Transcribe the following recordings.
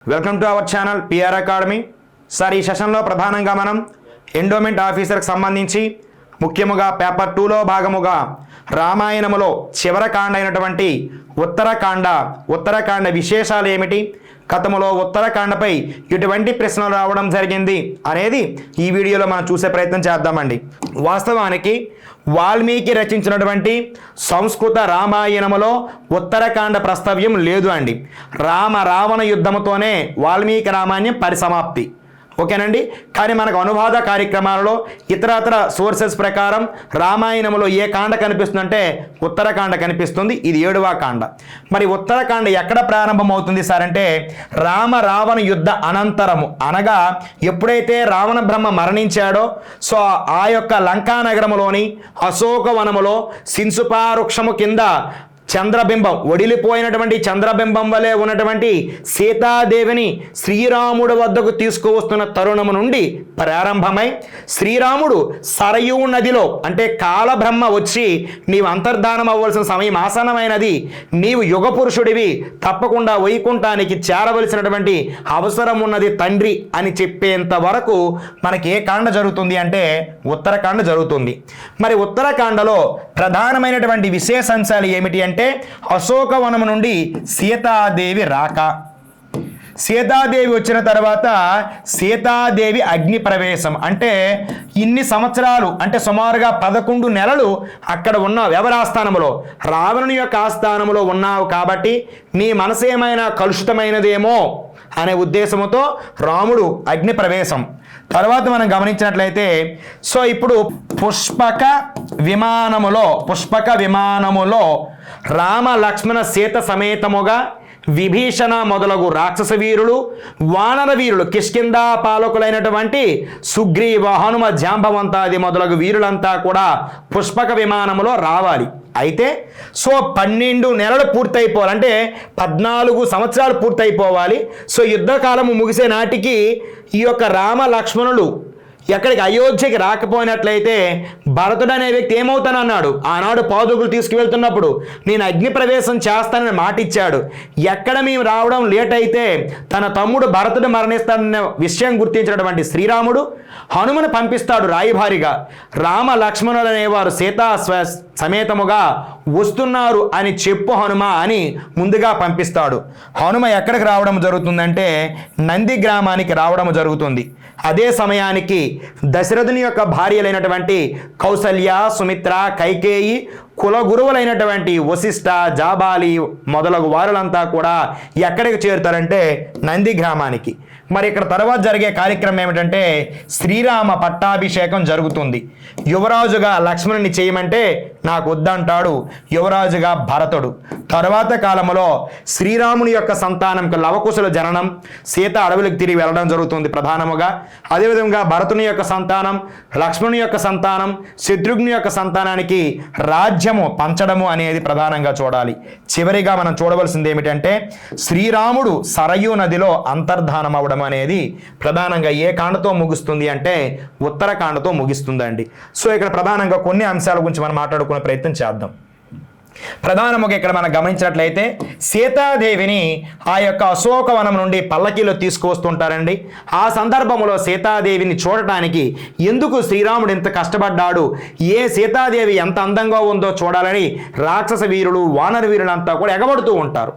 Welcome to our channel PR academy. Sir, ఈ సెషన్లో ప్రధానంగా మనం ఎండోమెంట్ ఆఫీసర్కి సంబంధించి ముఖ్యముగా పేపర్ 2లో భాగముగా రామాయణములో చివర కాండ అయినటువంటి ఉత్తరకాండ విశేషాలు ఏమిటి, గతములో ఉత్తరకాండపై ఎటువంటి ప్రశ్నలు రావడం జరిగింది అనేది ఈ వీడియోలో మనం చూసే ప్రయత్నం చేద్దామండి. వాస్తవానికి వాల్మీకి రచించినటువంటి సంస్కృత రామాయణములో ఉత్తరకాండ ప్రస్తవ్యం లేదు అండి. రావణ యుద్ధముతోనే వాల్మీకి రామాయణం పరిసమాప్తి. ఓకేనండి. కానీ మనకు అనువాద కార్యక్రమాలలో ఇతరత్ర సోర్సెస్ ప్రకారం రామాయణంలో ఏ కాండ కనిపిస్తుందంటే ఉత్తరకాండ కనిపిస్తుంది. ఇది 7వ కాండ. మరి ఉత్తరకాండ ఎక్కడ ప్రారంభమవుతుంది సార్ అంటే రావణ యుద్ధ అనంతరము, అనగా ఎప్పుడైతే రావణ బ్రహ్మ మరణించాడో సో ఆ యొక్క లంకా నగరములోని అశోకవనములో సింసుపావృక్షము కింద చంద్రబింబం, ఒడిలిపోయినటువంటి చంద్రబింబం వలె ఉన్నటువంటి సీతాదేవిని శ్రీరాముడు వద్దకు తీసుకువస్తున్న తరుణము నుండి ప్రారంభమై శ్రీరాముడు సరయూ నదిలో అంటే కాలబ్రహ్మ వచ్చి నీవు అంతర్ధానం అవ్వాల్సిన సమయం ఆసనమైనది, నీవు యుగ పురుషుడివి, తప్పకుండా వైకుంఠానికి చేరవలసినటువంటి అవసరం ఉన్నది తండ్రి అని చెప్పేంత వరకు మనకి ఏ కాండ జరుగుతుంది అంటే ఉత్తరకాండ జరుగుతుంది. మరి ఉత్తరకాండలో ప్రధానమైనటువంటి విశేషాంశాలు ఏమిటి అంటే అశోకవనము నుండి సీతాదేవి రాక, సీతాదేవి వచ్చిన తర్వాత సీతాదేవి అగ్ని ప్రవేశం, అంటే ఇన్ని సంవత్సరాలు అంటే సుమారుగా 11 నెలలు అక్కడ ఉన్నావు, ఎవరి ఆస్థానంలో, రావణుని యొక్క ఆస్థానంలో ఉన్నావు కాబట్టి నీ మనసు ఏమైనా కలుషితమైనదేమో అనే ఉద్దేశంతో రాముడు అగ్ని ప్రవేశం. తర్వాత మనం గమనించినట్లయితే సో ఇప్పుడు పుష్పక విమానములో రామ లక్ష్మణ సీత సమేతముగా విభీషణ మొదలగు రాక్షస వీరులు, వానర వీరులు, కిష్కిందా పాలకులైనటువంటి సుగ్రీవ, హనుమ, జాంబవంతాది మొదలగు వీరులంతా కూడా పుష్పక విమానములో రావాలి. అయితే సో 12 నెలలు పూర్తయిపోవాలి, అంటే 14 సంవత్సరాలు పూర్తయిపోవాలి. సో యుద్ధకాలము ముగిసే నాటికి ఈ యొక్క రామ లక్ష్మణులు ఎక్కడికి అయోధ్యకి రాకపోయినట్లయితే భరతుడు అనే వ్యక్తి ఏమవుతానన్నాడు, ఆనాడు పాదుకులు తీసుకువెళ్తున్నప్పుడు నేను అగ్ని ప్రవేశం చేస్తానని మాట ఇచ్చాడు. ఎక్కడ మేము రావడం లేట్ అయితే తన తమ్ముడు భరతుడు మరణిస్తాడన్న విషయం గుర్తించినటువంటి శ్రీరాముడు హనుమను పంపిస్తాడు రాయభారిగా. రామ లక్ష్మణులు అనేవారు సీతా సమేతముగా వస్తున్నారు అని చెప్పు హనుమ అని ముందుగా పంపిస్తాడు. హనుమ ఎక్కడికి రావడం జరుగుతుందంటే నంది గ్రామానికి రావడం జరుగుతుంది. అదే సమయానికి దశరథుని యొక్క భార్యలైనటువంటి కౌసల్య, సుమిత్ర, కైకేయి, కులగురువులైనటువంటి వశిష్ఠ, జాబాలి మొదలగు వారులంతా కూడా ఎక్కడికి చేరుతారంటే నంది గ్రామానికి. మరి ఇక్కడ తర్వాత జరిగే కార్యక్రమం ఏమిటంటే శ్రీరామ పట్టాభిషేకం జరుగుతుంది. యువరాజుగా లక్ష్మణుని చేయమంటే నాకు వద్దంటాడు యువరాజుగా భరతుడు. తర్వాత కాలంలో శ్రీరాముని యొక్క సంతానంకి లవకుశుల జననం, సీత అడవులకు తిరిగి వెళ్ళడం జరుగుతుంది ప్రధానముగా. అదేవిధంగా భరతుని యొక్క సంతానం, లక్ష్మణుని యొక్క సంతానం, శత్రుఘ్ని యొక్క సంతానానికి రాజ్యము పంచడము అనేది ప్రధానంగా చూడాలి. చివరిగా మనం చూడవలసింది ఏమిటంటే శ్రీరాముడు సరయూ నదిలో అంతర్ధానం అవడం అనేది ప్రధానంగా ఏ కాండతో ముగుస్తుంది అంటే ఉత్తరకాండతో ముగిస్తుందండి. సో ఇక్కడ ప్రధానంగా కొన్ని అంశాల గురించి మనం మాట్లాడుకునే ప్రయత్నం చేద్దాం. ప్రధానముగా ఇక్కడ మనం గమనించినట్లయితే సీతాదేవిని ఆ యొక్క అశోకవనం నుండి పల్లకీలో తీసుకువస్తుంటారండి. ఆ సందర్భంలో సీతాదేవిని చూడటానికి ఎందుకు శ్రీరాముడు ఎంత కష్టపడ్డాడు, ఏ సీతాదేవి ఎంత అందంగా ఉందో చూడాలని రాక్షస వీరులు, వానర వీరులంతా కూడా ఎగబడుతూ ఉంటారు.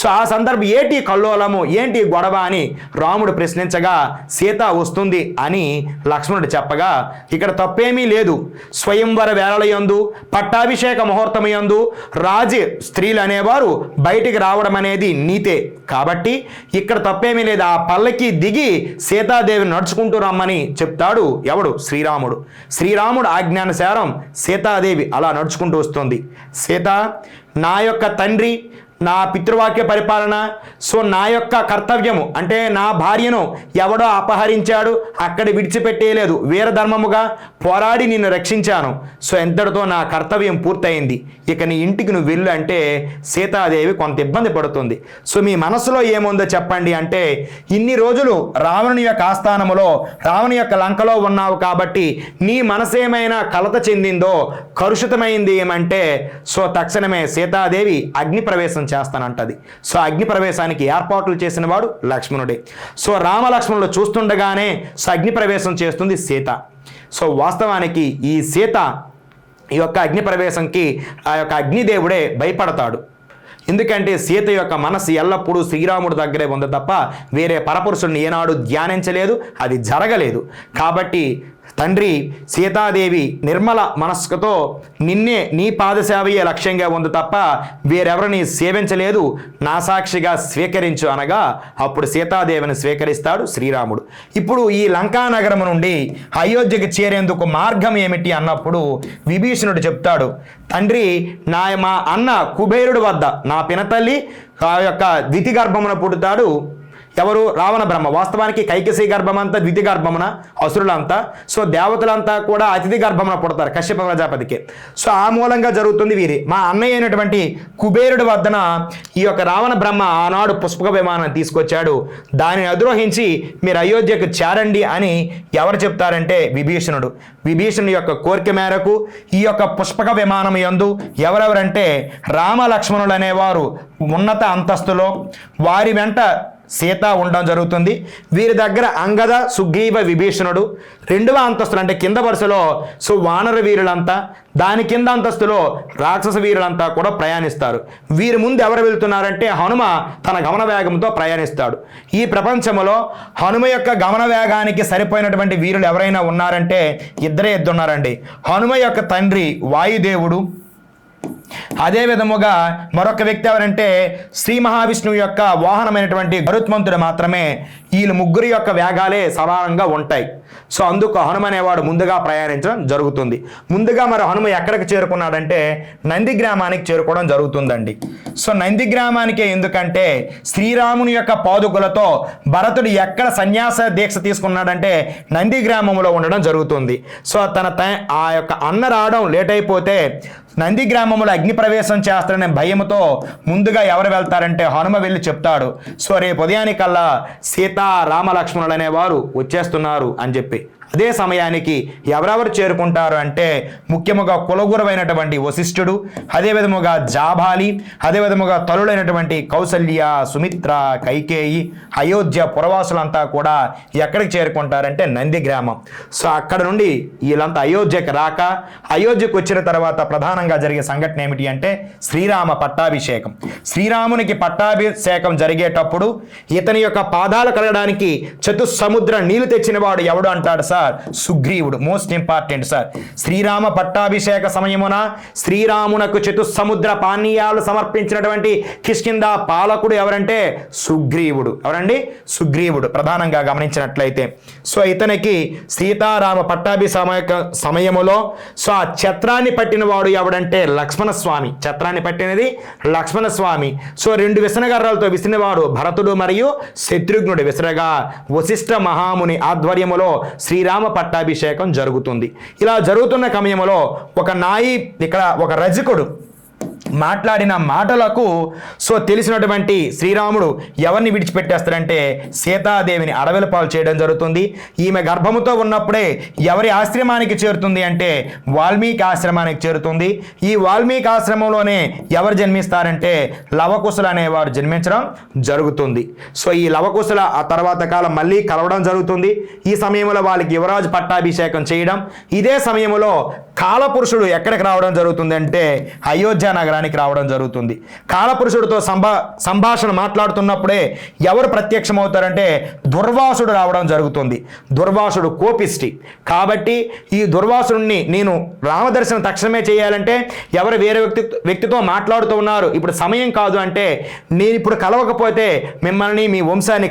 సో ఆ సందర్భం ఏంటి కల్లోలము, ఏంటి గొడవ అని రాముడు ప్రశ్నించగా సీత వస్తుంది అని లక్ష్మణుడు చెప్పగా ఇక్కడ తప్పేమీ లేదు. స్వయంవర వేళలయందు, పట్టాభిషేక ముహూర్తమయందు రాజు స్త్రీలు అనేవారు బయటికి రావడం అనేది నీతే కాబట్టి ఇక్కడ తప్పేమీ లేదు. ఆ పల్లకి దిగి సీతాదేవిని నడుచుకుంటూ రమ్మని చెప్తాడు ఎవడు, శ్రీరాముడు. శ్రీరాముడు ఆజ్ఞానుసారం సీతాదేవి అలా నడుచుకుంటూ వస్తుంది. సీత, నా యొక్క తండ్రి, నా పితృవాక్య పరిపాలన, సో నా యొక్క కర్తవ్యము అంటే నా భార్యను ఎవడో అపహరించాడు, అక్కడ విడిచిపెట్టేయలేదు, వీరధర్మముగా పోరాడి నిన్ను రక్షించాను. సో ఎంతటితో నా కర్తవ్యం పూర్తయింది, ఇక నీ ఇంటికి నువ్వు వెళ్ళు అంటే సీతాదేవి కొంత ఇబ్బంది పడుతుంది. సో మీ మనసులో ఏముందో చెప్పండి అంటే ఇన్ని రోజులు రావణుని యొక్క ఆస్థానములో, రావణుని యొక్క లంకలో ఉన్నావు కాబట్టి నీ మనసేమైనా కలత చెందిందో, కలుషితమైంది ఏమంటే సో తక్షణమే సీతాదేవి అగ్ని ప్రవేశం ప్రవేశం చేస్తానంటది. సో అగ్ని ప్రవేశానికి ఏర్పాట్లు చేసిన వాడు లక్ష్మణుడే. సో రామ లక్ష్మణులు చూస్తుండగానే సో అగ్ని ప్రవేశం చేస్తుంది సీత. సో వాస్తవానికి ఈ సీత ఈ యొక్క అగ్ని ప్రవేశంకి ఆ యొక్క అగ్నిదేవుడే భయపడతాడు. ఎందుకంటే సీత యొక్క మనసు ఎల్లప్పుడూ శ్రీరాముడి దగ్గరే ఉంది తప్ప వేరే పరపురుషుడిని ఏనాడు ధ్యానించలేదు, అది జరగలేదు. కాబట్టి తండ్రి సీతాదేవి నిర్మల మనస్సుతో నిన్నే నీ పాదసేవయే లక్ష్యంగా ఉంది తప్ప వేరెవరిని సేవించలేదు, నా సాక్షిగా స్వీకరించు అనగా అప్పుడు సీతాదేవిని స్వీకరిస్తాడు శ్రీరాముడు. ఇప్పుడు ఈ లంకానగరం నుండి అయోధ్యకి చేరేందుకు మార్గం ఏమిటి అన్నప్పుడు విభీషణుడు చెప్తాడు, తండ్రి మా అన్న కుబేరుడు వద్ద నా పినతల్లి ఆ యొక్క ద్వితి గర్భమున పుడతాడు. ఎవరు? రావణ బ్రహ్మ. వాస్తవానికి కైకసీ గర్భమంతా ద్వితి గర్భమున అసురులంతా, సో దేవతలంతా కూడా అతిథి గర్భమున పుడతారు కశ్యప ప్రజాపతికి. సో ఆ మూలంగా జరుగుతుంది వీరి మా అన్నయ్య అయినటువంటి కుబేరుడు వద్దన ఈ యొక్క రావణ బ్రహ్మ ఆనాడు పుష్పక విమానం తీసుకొచ్చాడు. దానిని అధిరోహించి మీరు అయోధ్యకు చేరండి అని ఎవరు చెప్తారంటే విభీషణుడు. విభీషణుడి యొక్క కోరిక మేరకు ఈ యొక్క పుష్పక విమానం యందు ఎవరెవరంటే రామ లక్ష్మణులు అనేవారు ఉన్నత అంతస్తులో, వారి వెంట సీత ఉండడం జరుగుతుంది. వీరి దగ్గర అంగద, సుగ్రీవ, విభీషణుడు. రెండవ అంతస్తులు అంటే కింద వరుసలో సో వానర వీరులంతా, దాని కింద అంతస్తులో రాక్షస వీరులంతా కూడా ప్రయాణిస్తారు. వీరి ముందు ఎవరు వెళ్తున్నారంటే హనుమ తన గమన వేగంతో ప్రయాణిస్తాడు. ఈ ప్రపంచంలో హనుమ యొక్క గమన వేగానికి సరిపోయినటువంటి వీరులు ఎవరైనా ఉన్నారంటే ఇద్దరే ఉన్నారండి. హనుమ యొక్క తండ్రి వాయుదేవుడు, అదే విధముగా మరొక వ్యక్తి ఎవరంటే శ్రీ మహావిష్ణువు యొక్క వాహనమైనటువంటి గరుత్మంతుడు మాత్రమే. వీళ్ళు ముగ్గురు యొక్క వేగాలే సమానంగా ఉంటాయి. సో అందుకు హనుమ అనేవాడు ముందుగా ప్రయాణించడం జరుగుతుంది. ముందుగా మరి హనుమ ఎక్కడికి చేరుకున్నాడంటే నంది గ్రామానికి చేరుకోవడం జరుగుతుందండి. సో నంది గ్రామానికే ఎందుకంటే శ్రీరాముని యొక్క పాదుకులతో భరతుడు ఎక్కడ సన్యాస దీక్ష తీసుకున్నాడంటే నంది గ్రామంలో ఉండడం జరుగుతుంది. సో ఆ యొక్క అన్న రావడం లేట్ అయిపోతే నంది గ్రామంలో అగ్ని ప్రవేశం చేస్తాడనే భయంతో ముందుగా ఎవరు వెళ్తారంటే హనుమ వెళ్ళి చెప్తాడు. సో రేపు ఉదయానికల్లా సీత రామ లక్ష్మణులు అనేవారు వచ్చేస్తున్నారు అని చెప్పి. అదే సమయానికి ఎవరెవరు చేరుకుంటారు అంటే ముఖ్యముగా కులగురవైనటువంటి వశిష్ఠుడు, అదే విధముగా జాబాలి, అదే విధముగా తల్లులైనటువంటి కౌసల్య, సుమిత్ర, కైకేయి, అయోధ్య పురవాసులంతా కూడా ఎక్కడికి చేరుకుంటారంటే నంది గ్రామం. సో అక్కడ నుండి వీళ్ళంతా అయోధ్యకి రాక, అయోధ్యకు వచ్చిన తర్వాత ప్రధానంగా జరిగే సంఘటన ఏమిటి అంటే శ్రీరామ పట్టాభిషేకం. శ్రీరామునికి పట్టాభిషేకం జరిగేటప్పుడు ఇతని యొక్క పాదాలు కడగడానికి చతుస్సముద్ర నీళ్లు తెచ్చిన వాడు ఎవడు అంటాడు సార్? సుగ్రీవుడు. Most important sir. శ్రీరామ పట్టాభిషేక సమయమున శ్రీరామునకు చతుస్సముద్ర పానీయాలు సమర్పించినటువంటి కిష్కింద పాలకుడు ఎవరంటే సుగ్రీవుడు. ఎవరండి? సుగ్రీవుడు. ప్రధానంగా గమనించినట్లయితే సో ఇతనికి సీతారామ పట్టాభిషేక సమయములో సో ఆ ఛత్రాన్ని పట్టిన వాడు ఎవడంటే లక్ష్మణస్వామి. ఛత్రాన్ని పట్టినది లక్ష్మణస్వామి. సో రెండు విసనగర్రాలతో విసినవాడు భరతుడు మరియు శత్రుఘ్నుడు విసరగా వశిష్ఠ మహాముని ఆధ్వర్యములో శ్రీరామ పట్టాభిషేకం జరుగుతుంది. ఇలా జరుగుతున్న సమయంలో ఒక నాయి ఇక్కడ ఒక రజకుడు మాట్లాడిన మాటలకు సో తెలిసినటువంటి శ్రీరాముడు ఎవరిని విడిచిపెట్టేస్తాడంటే సీతాదేవిని అడవిల పాలు చేయడం జరుగుతుంది. ఈమె గర్భముతో ఉన్నప్పుడే ఎవరి ఆశ్రమానికి చేరుతుంది అంటే వాల్మీకి ఆశ్రమానికి చేరుతుంది. ఈ వాల్మీకి ఆశ్రమంలోనే ఎవరు జన్మిస్తారంటే లవకుశులు అనేవారు జన్మించడం జరుగుతుంది. సో ఈ లవకుశుల ఆ తర్వాత కాలం మళ్ళీ కలవడం జరుగుతుంది. ఈ సమయంలో వాళ్ళకి యువరాజు పట్టాభిషేకం చేయడం. ఇదే సమయంలో కాలపురుషుడు ఎక్కడికి రావడం జరుగుతుంది అంటే అయోధ్య నగరానికి రావడం జరుగుతుంది. కాలపురుషుడితో సంభాషణ మాట్లాడుతున్నప్పుడే ఎవరు ప్రత్యక్షమవుతారంటే దుర్వాసుడు రావడం జరుగుతుంది. దుర్వాసుడు కోపిష్టి కాబట్టి ఈ దుర్వాసుడిని నేను రామదర్శనం తక్షణమే చేయాలంటే ఎవరు వేరే వ్యక్తితో మాట్లాడుతూ ఉన్నారు, ఇప్పుడు సమయం కాదు అంటే నేను ఇప్పుడు కలవకపోతే మిమ్మల్ని మీ వంశాన్ని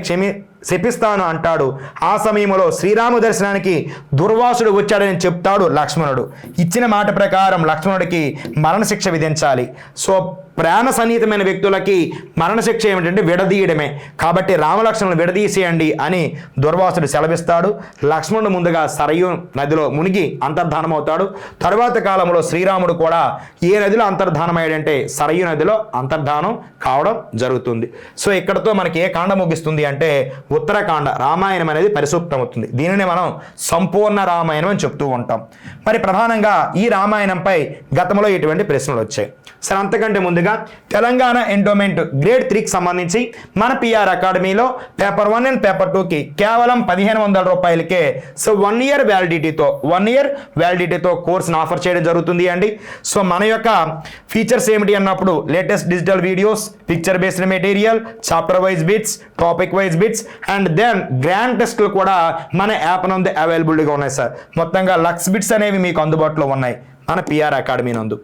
శపిస్తాను అంటాడు. ఆ సమయంలో శ్రీరామ దర్శనానికి దుర్వాసుడు వచ్చాడని చెప్తాడు లక్ష్మణుడు. ఇచ్చిన మాట ప్రకారం లక్ష్మణుడికి మరణశిక్ష విధించాలి. సో ప్రాణ సన్నిహితమైన వ్యక్తులకి మరణశిక్ష ఏమిటంటే విడదీయడమే. కాబట్టి రామలక్ష్మణులు విడదీసేయండి అని దుర్వాసుడు సెలవిస్తాడు. లక్ష్మణుడు ముందుగా సరయూ నదిలో మునిగి అంతర్ధానం అవుతాడు. తరువాత కాలంలో శ్రీరాముడు కూడా ఏ నదిలో అంతర్ధానమయ్యాడంటే సరయూ నదిలో అంతర్ధానం కావడం జరుగుతుంది. సో ఇక్కడతో మనకి ఏ కాండ ముగిస్తుంది అంటే ఉత్తరకాండ రామాయణం అనేది పరిసూక్తమవుతుంది. దీనిని మనం సంపూర్ణ రామాయణం అని చెప్తూ ఉంటాం. మరి ప్రధానంగా ఈ రామాయణంపై గతంలో ఇటువంటి ప్రశ్నలు వచ్చాయి. సరే అంతకంటే ముందుగా ముందుగా తెలంగాణ ఎండోమెంట్ గ్రేడ్ 3కి సంబంధించి మన పిఆర్ అకాడమీలో పేపర్ 1 అండ్ పేపర్ 2కి కేవలం 1500 రూపాయలకే సో 1 ఇయర్ వ్యాలిడిటీతో కోర్సును ఆఫర్ చేయడం జరుగుతుంది అండి. సో మన యొక్క ఫీచర్స్ ఏమిటి అన్నప్పుడు latest digital videos, picture based material, chapter wise bits, topic wise bits and then grand టెస్ట్లు కూడా మన యాప్ నందు అవైలబుల్గా ఉన్నాయి సార్. మొత్తంగా లక్స్ బిట్స్ అనేవి మీకు అందుబాటులో ఉన్నాయి మన పిఆర్ అకాడమీ నందు.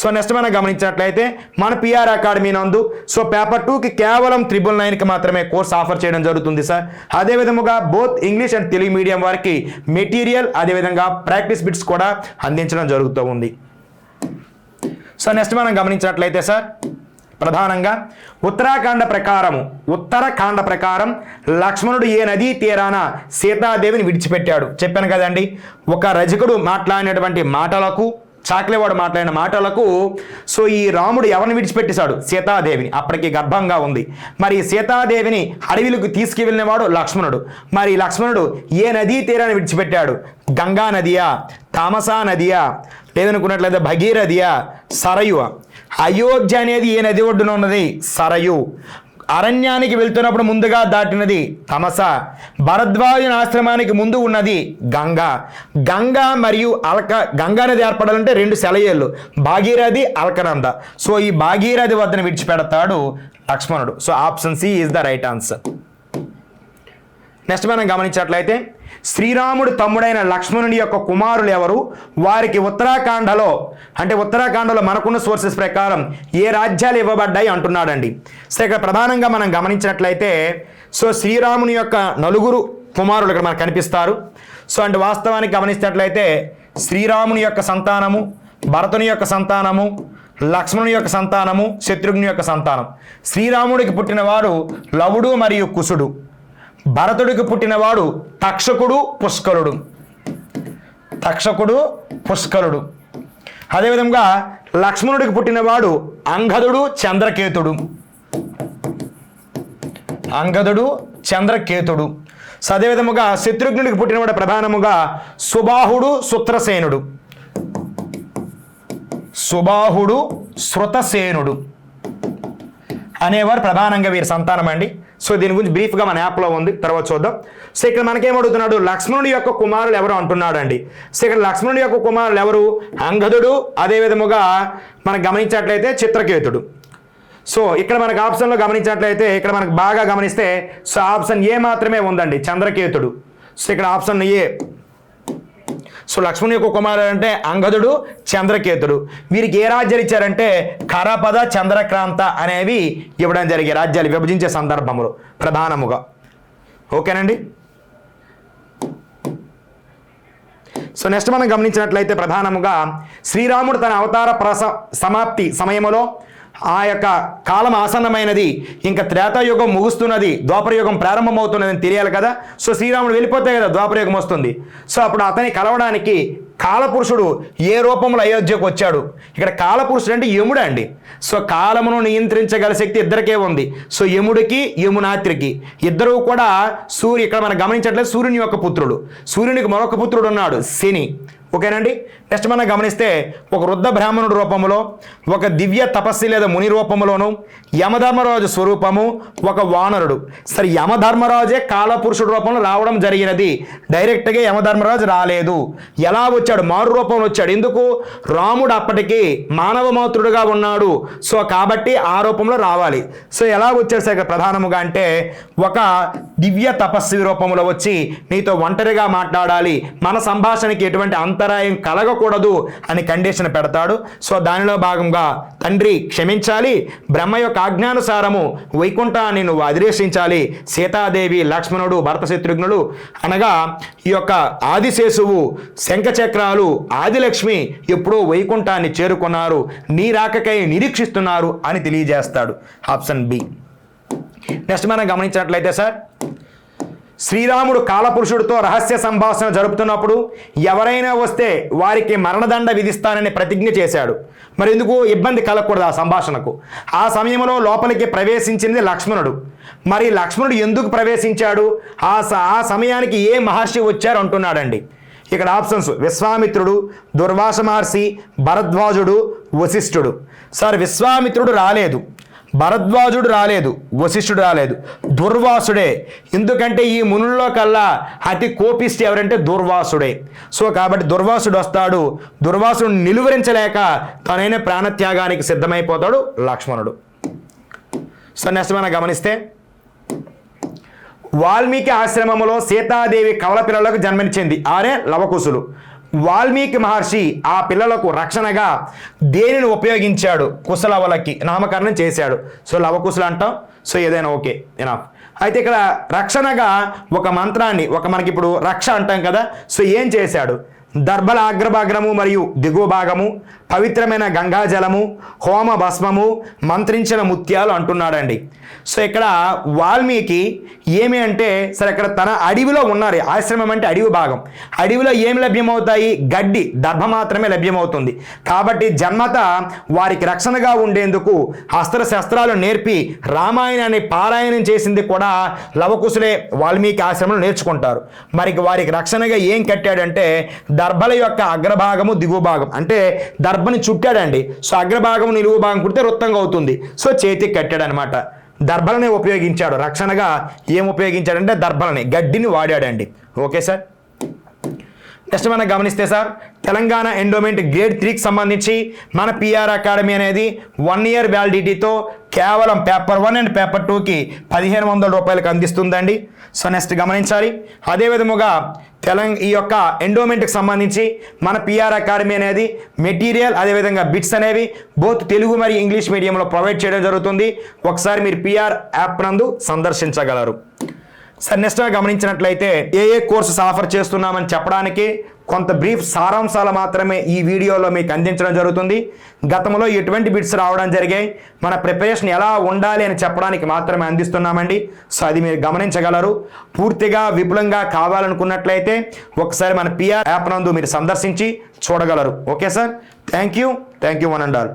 సో నెక్స్ట్ మనం గమనించినట్లయితే మన పిఆర్ అకాడమీ నందు సో పేపర్ 2కి కేవలం 999కి మాత్రమే కోర్స్ ఆఫర్ చేయడం జరుగుతుంది సార్. అదేవిధముగా both English and Telugu medium వారికి మెటీరియల్ అదేవిధంగా ప్రాక్టీస్ బిట్స్ కూడా అందించడం జరుగుతూ ఉంది. సో నెక్స్ట్ మనం గమనించినట్లయితే సార్ ప్రధానంగా ఉత్తరాఖండ ప్రకారం లక్ష్మణుడు ఏ నదీ తీరాన సీతాదేవిని విడిచిపెట్టాడు చెప్పాను కదండి. ఒక రజకుడు మాట్లాడినటువంటి మాటలకు, చాకలేవాడు మాట్లాడిన మాటలకు సో ఈ రాముడు ఎవరిని విడిచిపెట్టేశాడు? సీతాదేవిని. అప్పటికి గర్భంగా ఉంది. మరి సీతాదేవిని అడవిలకు తీసుకువెళ్ళినవాడు లక్ష్మణుడు. మరి లక్ష్మణుడు ఏ నదీ తీరాన్ని విడిచిపెట్టాడు? గంగా నదియా, తామసా నదియా, లేదనుకున్నట్లయితే భగీరథియా, సరయు. అయోధ్య అనేది ఏ నది ఒడ్డున ఉన్నది? సరయు. అరణ్యానికి వెళ్తున్నప్పుడు ముందుగా దాటినది తమస. భరద్వాజుని ఆశ్రమానికి ముందు ఉన్నది గంగా మరియు గంగా నది ఏర్పడాలంటే 2 సెలయేళ్ళు, భాగీరథి, అల్కనంద. సో ఈ భాగీరథి వద్దను విడిచిపెడతాడు లక్ష్మణుడు. So option C is the right answer. Next మనం గమనించినట్లయితే శ్రీరాముడు తమ్ముడైన లక్ష్మణుని యొక్క కుమారులు ఎవరు? వారికి ఉత్తరాఖండలో మనకున్న సోర్సెస్ ప్రకారం ఏ రాజ్యాలు ఇవ్వబడ్డాయి అంటున్నాడండి. సో ఇక్కడ ప్రధానంగా మనం గమనించినట్లయితే సో శ్రీరాముని యొక్క 4 కుమారులు ఇక్కడ మనకు కనిపిస్తారు. సో అంటే వాస్తవానికి గమనించినట్లయితే శ్రీరాముని యొక్క సంతానము, భరతుని యొక్క సంతానము, లక్ష్మణుని యొక్క సంతానము, శత్రుఘ్ని యొక్క సంతానం. శ్రీరాముడికి పుట్టినవాడు లవుడు మరియు కుశుడు. భరతుడికి పుట్టినవాడు తక్షకుడు, పుష్కరుడు. అదేవిధంగా లక్ష్మణుడికి పుట్టినవాడు అంగదుడు, చంద్రకేతుడు. సో అదేవిధముగా శత్రుఘ్నుడికి పుట్టినవాడు ప్రధానముగా సుబాహుడు, శృతసేనుడు అనేవారు ప్రధానంగా వీరి సంతానం అండి. సో దీని గురించి బ్రీఫ్గా మన యాప్లో ఉంది, తర్వాత చూద్దాం. సో ఇక్కడ మనకేమడుగుతున్నాడు? లక్ష్మణుడి యొక్క కుమారులు ఎవరు అంటున్నాడు అండి. సో ఇక్కడ లక్ష్మణుడి యొక్క కుమారులు ఎవరు? అంగదుడు, అదేవిధముగా మనం గమనించినట్లయితే చిత్రకేతుడు. సో ఇక్కడ మనకు ఆప్షన్లో గమనించినట్లయితే ఇక్కడ మనకు బాగా గమనిస్తే సో ఆప్షన్ ఏ మాత్రమే ఉందండి, చంద్రకేతుడు. సో ఇక్కడ ఆప్షన్ ఏ. సో లక్ష్మణుని యొక్క కుమారుడు అంటే అంగదుడు, చంద్రకేతుడు. వీరికి ఏ రాజ్యాలు ఇచ్చారంటే ఖరపద, చంద్రక్రాంత అనేవి ఇవ్వడం జరిగే రాజ్యాలు విభజించే సందర్భంలో ప్రధానముగా. ఓకేనండి. సో నెక్స్ట్ మనం గమనించినట్లయితే ప్రధానముగా శ్రీరాముడు తన అవతార సమాప్తి సమయంలో ఆ యొక్క కాలం ఆసన్నమైనది, ఇంకా త్రేతాయుగం ముగుస్తున్నది, ద్వాపరయుగం ప్రారంభమవుతున్నది అని తెలియాలి కదా. సో శ్రీరాముడు వెళ్ళిపోతే కదా ద్వాపరయుగం వస్తుంది. సో అప్పుడు అతని కలవడానికి కాలపురుషుడు ఏ రూపంలో అయోధ్యకు వచ్చాడు? ఇక్కడ కాలపురుషుడు అంటే యముడు అండి. సో కాలమును నియంత్రించగల శక్తి ఇద్దరికే ఉంది. సో యముడికి, యమునాత్రికి ఇద్దరు కూడా ఇక్కడ మనం గమనించట్లేదు సూర్యుని యొక్క పుత్రుడు. సూర్యునికి మరొక పుత్రుడు ఉన్నాడు, శని. ఓకేనండి. నెక్స్ట్ మనం గమనిస్తే ఒక వృద్ధ బ్రాహ్మణుడు రూపంలో, ఒక దివ్య తపస్వి లేదా ముని రూపంలోను, యమధర్మరాజు స్వరూపము, ఒక వానరుడు. సరే యమధర్మరాజే కాలపురుషుడు రూపంలో రావడం జరిగినది, డైరెక్ట్గా యమధర్మరాజు రాలేదు. ఎలా వచ్చాడు? మారు రూపంలో వచ్చాడు. ఎందుకు? రాముడు అప్పటికి మానవ మాతృడుగా ఉన్నాడు. సో కాబట్టి ఆ రూపంలో రావాలి. సో ఎలా వచ్చాడు సార్ ప్రధానముగా అంటే ఒక దివ్య తపస్వి రూపంలో వచ్చి నీతో ఒంటరిగా మాట్లాడాలి, మన సంభాషణకి ఎటువంటి అంతరాయం కలగకూడదు అని కండిషన్ పెడతాడు. సో దానిలో భాగంగా తండ్రి క్షమించాలి, బ్రహ్మ యొక్క ఆజ్ఞానుసారము వైకుంఠాన్ని నువ్వు అధిరేషించాలి. సీతాదేవి, లక్ష్మణుడు, భరత శత్రుఘ్నుడు అనగా ఈ యొక్క ఆదిశేషువు, శంఖచక్రాలు, ఆదిలక్ష్మి ఎప్పుడో వైకుంఠాన్ని చేరుకున్నారు, నీ రాకకై నిరీక్షిస్తున్నారు అని తెలియజేస్తాడు. Option B. నెక్స్ట్ మనం గమనించినట్లయితే సార్ శ్రీరాముడు కాలపురుషుడితో రహస్య సంభాషణ జరుపుతున్నప్పుడు ఎవరైనా వస్తే వారికి మరణదండ విధిస్తానని ప్రతిజ్ఞ చేశాడు. మరి ఎందుకు? ఇబ్బంది కలగకూడదు ఆ సంభాషణకు. ఆ సమయంలో లోపలికి ప్రవేశించింది లక్ష్మణుడు. మరి లక్ష్మణుడు ఎందుకు ప్రవేశించాడు? ఆ సమయానికి ఏ మహర్షి వచ్చారు అంటున్నాడండి. ఇక్కడ ఆప్షన్స్ విశ్వామిత్రుడు, దుర్వాస మహర్షి, భరద్వాజుడు, వశిష్ఠుడు. సార్ విశ్వామిత్రుడు రాలేదు, భరద్వాజుడు రాలేదు, వశిష్ఠుడు రాలేదు, దుర్వాసుడే. ఎందుకంటే ఈ మునుల్లో కల్లా అతి కోపిష్టి ఎవరంటే దుర్వాసుడే. సో కాబట్టి దుర్వాసుడు వస్తాడు. దుర్వాసుడు నిలువరించలేక తనైన ప్రాణత్యాగానికి సిద్ధమైపోతాడు లక్ష్మణుడు. సో నెక్స్ట్ మనం గమనిస్తే వాల్మీకి ఆశ్రమంలో సీతాదేవి కవల పిల్లలకు జన్మనిచ్చింది ఆరే లవకుశులు. వాల్మీకి మహర్షి ఆ పిల్లలకు రక్షణగా దేనిని ఉపయోగించాడు? కుశలవలకి నామకరణం చేశాడు. సో లవకుశులు అంటాం. సో ఏదైనా ఓకే ఎనఫ్. అయితే ఇక్కడ రక్షణగా ఒక మంత్రాన్ని మనకి ఇప్పుడు రక్ష అంటాం కదా. సో ఏం చేశాడు? దర్భల అగ్రభాగము మరియు దిగువ భాగము, పవిత్రమైన గంగాజలము, హోమ భస్మము, మంత్రించిన ముత్యాలు అంటున్నాడండి. సో ఇక్కడ వాల్మీకి ఏమి అంటే సరే ఇక్కడ తన అడవిలో ఉన్నారు. ఆశ్రమం అంటే అడవి భాగం. అడవిలో ఏమి లభ్యమవుతాయి? గడ్డి, దర్భ మాత్రమే లభ్యమవుతుంది. కాబట్టి జన్మత వారికి రక్షణగా ఉండేందుకు అస్త్ర శస్త్రాలు నేర్పి రామాయణాన్ని పారాయణం చేసింది కూడా లవకుశులే. వాల్మీకి ఆశ్రమంలో నేర్చుకుంటారు. మరి వారికి రక్షణగా ఏం కట్టాడంటే దర్భల యొక్క అగ్రభాగము దిగువ భాగం అంటే దర్భని చుట్టాడండి. సో అగ్రభాగము నిలువు భాగం కుడితే వృత్తంగా అవుతుంది. సో చేతికి కట్టాడనమాట. దర్భలనే ఉపయోగించాడు. రక్షణగా ఏం ఉపయోగించాడంటే దర్భలని, గడ్డిని వాడాడండి. Okay sir. నెక్స్ట్ మనం గమనిస్తే సార్ తెలంగాణ ఎండోమెంట్ గ్రేడ్ 3కి సంబంధించి మన పిఆర్ అకాడమీ అనేది 1 year వ్యాలిడిటీతో కేవలం పేపర్ 1 అండ్ పేపర్ 2కి 1500 రూపాయలకు అందిస్తుందండి. సో నెక్స్ట్ గమనించాలి. అదే విధముగా ఈ యొక్క ఎండోమెంట్కి సంబంధించి మన పిఆర్ అకాడమీ అనేది మెటీరియల్ అదేవిధంగా బిట్స్ అనేవి బోత్ తెలుగు మరియు ఇంగ్లీష్ మీడియంలో ప్రొవైడ్ చేయడం జరుగుతుంది. ఒకసారి మీరు పిఆర్ యాప్ నందు సందర్శించగలరు. సార్ నెక్స్ట్ గమనించినట్లయితే ఏ కోర్సెస్ ఆఫర్ చేస్తున్నామని చెప్పడానికి కొంత బ్రీఫ్ సారాంశాలు మాత్రమే ఈ వీడియోలో మీకు అందించడం జరుగుతుంది. గతంలో ఎటువంటి బిట్స్ రావడం జరిగాయి, మన ప్రిపరేషన్ ఎలా ఉండాలి అని చెప్పడానికి మాత్రమే అందిస్తున్నామండి. సో అది మీరు గమనించగలరు. పూర్తిగా విపులంగా కావాలనుకున్నట్లయితే ఒకసారి మన పిఆర్ యాప్ నందు మీరు సందర్శించి చూడగలరు. Okay sir. Thank you one and all.